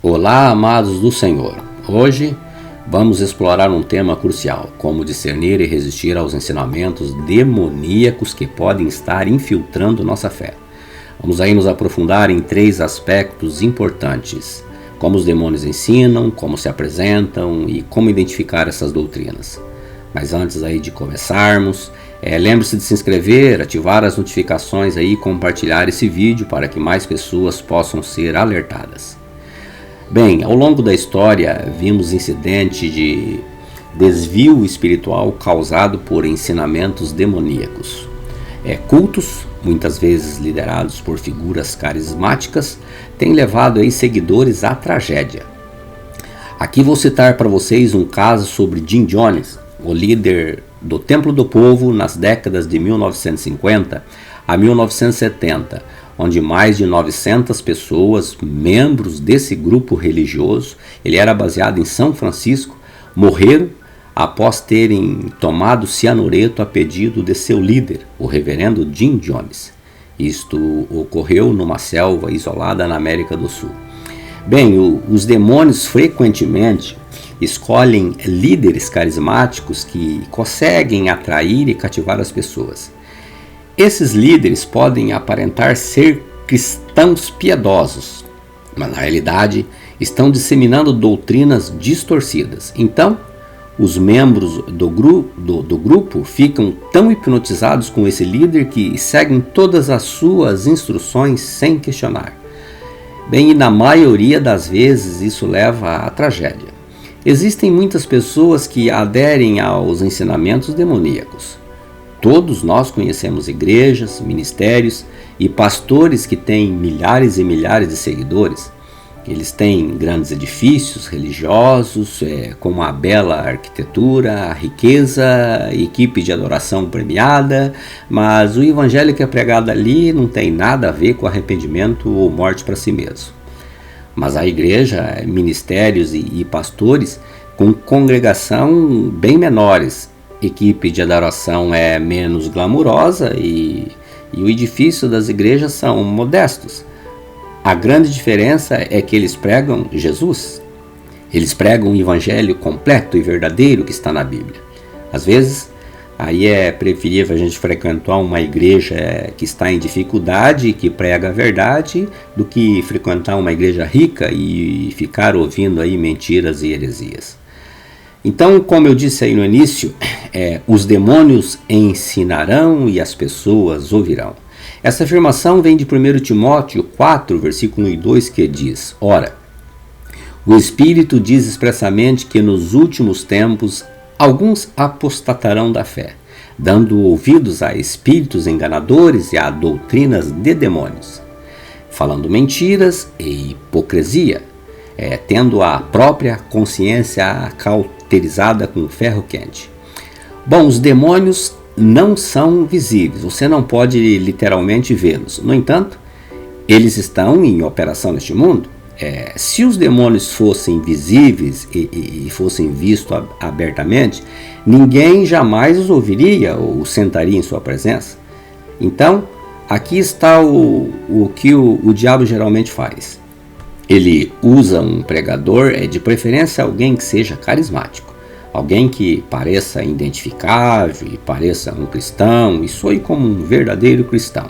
Olá, amados do Senhor. Hoje vamos explorar um tema crucial: como discernir e resistir aos ensinamentos demoníacos que podem estar infiltrando nossa fé. Vamos aí nos aprofundar em 3 aspectos importantes: como os demônios ensinam, como se apresentam e como identificar essas doutrinas. Mas antes aí de começarmos, lembre-se de se inscrever, ativar as notificações aí e compartilhar esse vídeo para que mais pessoas possam ser alertadas. Bem, ao longo da história vimos incidentes de desvio espiritual causado por ensinamentos demoníacos. Cultos, muitas vezes liderados por figuras carismáticas, têm levado aí seguidores à tragédia. Aqui vou citar para vocês um caso sobre Jim Jones, o líder do Templo do Povo nas décadas de 1950 a 1970, onde mais de 900 pessoas, membros desse grupo religioso, ele era baseado em São Francisco, morreram após terem tomado cianureto a pedido de seu líder, o reverendo Jim Jones. Isto ocorreu numa selva isolada na América do Sul. Bem, os demônios frequentemente escolhem líderes carismáticos que conseguem atrair e cativar as pessoas. Esses líderes podem aparentar ser cristãos piedosos, mas na realidade estão disseminando doutrinas distorcidas. Então, os membros do grupo ficam tão hipnotizados com esse líder que seguem todas as suas instruções sem questionar. Bem, e na maioria das vezes isso leva à tragédia. Existem muitas pessoas que aderem aos ensinamentos demoníacos. Todos nós conhecemos igrejas, ministérios e pastores que têm milhares e milhares de seguidores. Eles têm grandes edifícios religiosos, com uma bela arquitetura, riqueza, equipe de adoração premiada, mas o evangelho que é pregado ali não tem nada a ver com arrependimento ou morte para si mesmo. Mas a igreja, ministérios e pastores com congregação bem menores, equipe de adoração é menos glamurosa e o edifício das igrejas são modestos. A grande diferença é que eles pregam Jesus. Eles pregam o evangelho completo e verdadeiro que está na Bíblia. Às vezes, aí é preferível a gente frequentar uma igreja que está em dificuldade e que prega a verdade do que frequentar uma igreja rica e ficar ouvindo aí mentiras e heresias. Então, como eu disse aí no início, os demônios ensinarão e as pessoas ouvirão. Essa afirmação vem de 1 Timóteo 4, versículo 1 e 2, que diz: Ora, o Espírito diz expressamente que nos últimos tempos alguns apostatarão da fé, dando ouvidos a espíritos enganadores e a doutrinas de demônios, falando mentiras e hipocrisia, tendo a própria consciência cauterizada com ferro quente. Bom, os demônios não são visíveis, você não pode literalmente vê-los. No entanto, eles estão em operação neste mundo. Se os demônios fossem visíveis e fossem vistos abertamente, ninguém jamais os ouviria ou sentaria em sua presença. Então, aqui está o que o diabo geralmente faz. Ele usa um pregador, de preferência alguém que seja carismático, alguém que pareça identificável, pareça um cristão e soe como um verdadeiro cristão.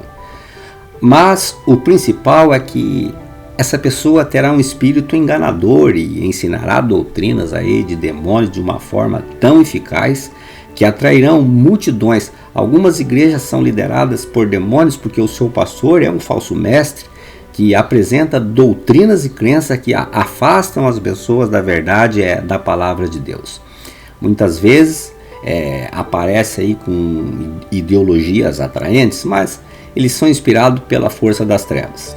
Mas o principal é que essa pessoa terá um espírito enganador e ensinará doutrinas aí de demônios de uma forma tão eficaz que atrairão multidões. Algumas igrejas são lideradas por demônios porque o seu pastor é um falso mestre que apresenta doutrinas e crenças que afastam as pessoas da verdade da palavra de Deus. Muitas vezes aparece aí com ideologias atraentes, mas eles são inspirados pela força das trevas.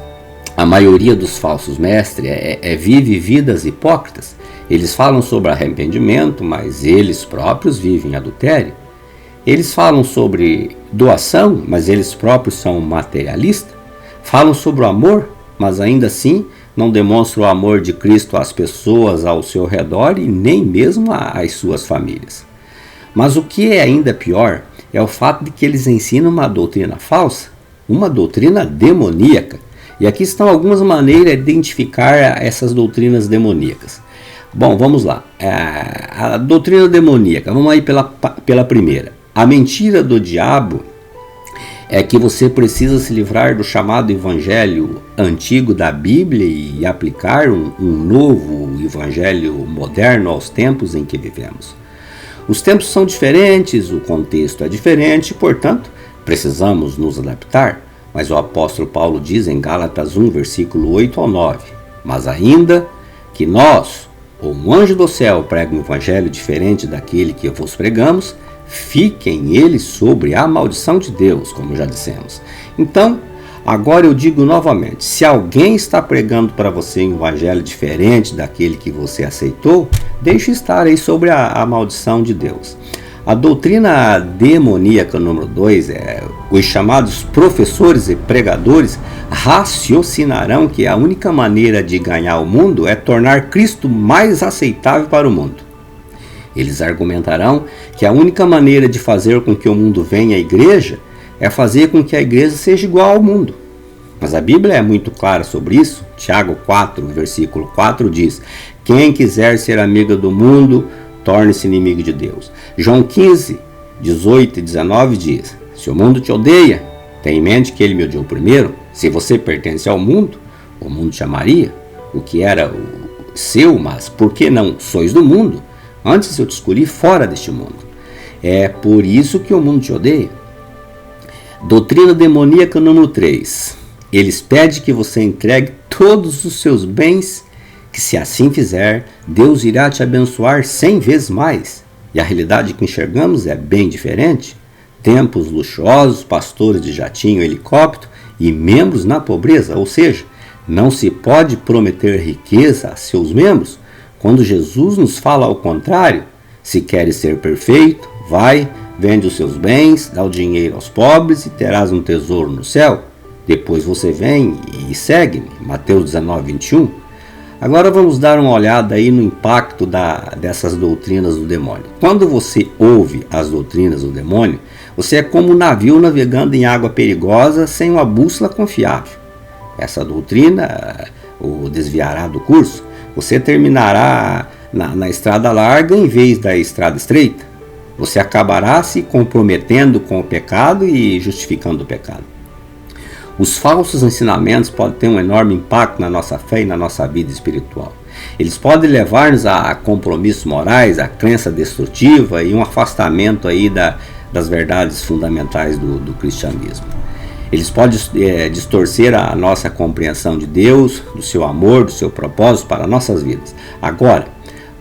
A maioria dos falsos mestres vive vidas hipócritas. Eles falam sobre arrependimento, mas eles próprios vivem adultério. Eles falam sobre doação, mas eles próprios são materialistas. Falam sobre o amor, mas ainda assim não demonstram o amor de Cristo às pessoas ao seu redor e nem mesmo às suas famílias. Mas o que é ainda pior é o fato de que eles ensinam uma doutrina falsa, uma doutrina demoníaca. E aqui estão algumas maneiras de identificar essas doutrinas demoníacas. Bom, vamos lá. A doutrina demoníaca, vamos aí pela primeira. A mentira do diabo é que você precisa se livrar do chamado evangelho antigo da Bíblia e aplicar um novo evangelho moderno aos tempos em que vivemos. Os tempos são diferentes, o contexto é diferente, portanto, precisamos nos adaptar. Mas o apóstolo Paulo diz em Gálatas 1, versículo 8 ao 9, mas ainda que nós, ou um anjo do céu, pregue um evangelho diferente daquele que vos pregamos, fiquem eles sobre a maldição de Deus, como já dissemos. Então, agora eu digo novamente, se alguém está pregando para você um evangelho diferente daquele que você aceitou, deixe estar aí sobre a maldição de Deus. A doutrina demoníaca número 2 é os chamados professores e pregadores raciocinarão que a única maneira de ganhar o mundo é tornar Cristo mais aceitável para o mundo. Eles argumentarão que a única maneira de fazer com que o mundo venha à igreja é fazer com que a igreja seja igual ao mundo. Mas a Bíblia é muito clara sobre isso. Tiago 4, versículo 4 diz: quem quiser ser amigo do mundo, torne-se inimigo de Deus. João 15, 18 e 19 diz: se o mundo te odeia, tenha em mente que ele me odiou primeiro. Se você pertence ao mundo, o mundo te amaria, o que era o seu, mas por que não sois do mundo? Antes eu te escolhi fora deste mundo. É por isso que o mundo te odeia. Doutrina demoníaca número 3. Eles pedem que você entregue todos os seus bens, que se assim fizer, Deus irá te abençoar 100 vezes mais. E a realidade que enxergamos é bem diferente. Templos luxuosos, pastores de jatinho, helicóptero e membros na pobreza. Ou seja, não se pode prometer riqueza a seus membros, quando Jesus nos fala ao contrário. Se queres ser perfeito, vai, vende os seus bens, dá o dinheiro aos pobres e terás um tesouro no céu. Depois você vem e segue-me. Mateus 19, 21. Agora vamos dar uma olhada aí no impacto dessas doutrinas do demônio. Quando você ouve as doutrinas do demônio, você é como um navio navegando em água perigosa sem uma bússola confiável. Essa doutrina o desviará do curso. Você terminará na estrada larga em vez da estrada estreita. Você acabará se comprometendo com o pecado e justificando o pecado. Os falsos ensinamentos podem ter um enorme impacto na nossa fé e na nossa vida espiritual. Eles podem levar-nos a compromissos morais, a crença destrutiva e um afastamento aí das verdades fundamentais do cristianismo. Eles podem distorcer a nossa compreensão de Deus, do seu amor, do seu propósito para nossas vidas. Agora,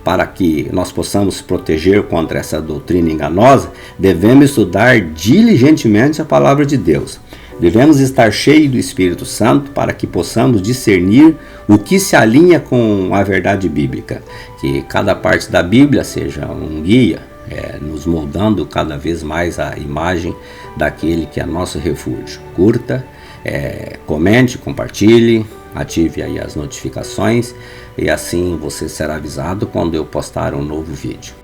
para que nós possamos nos proteger contra essa doutrina enganosa, devemos estudar diligentemente a palavra de Deus. Devemos estar cheios do Espírito Santo para que possamos discernir o que se alinha com a verdade bíblica. Que cada parte da Bíblia seja um guia, nos moldando cada vez mais a imagem daquele que é nosso refúgio. Curta, comente, compartilhe, ative aí as notificações e assim você será avisado quando eu postar um novo vídeo.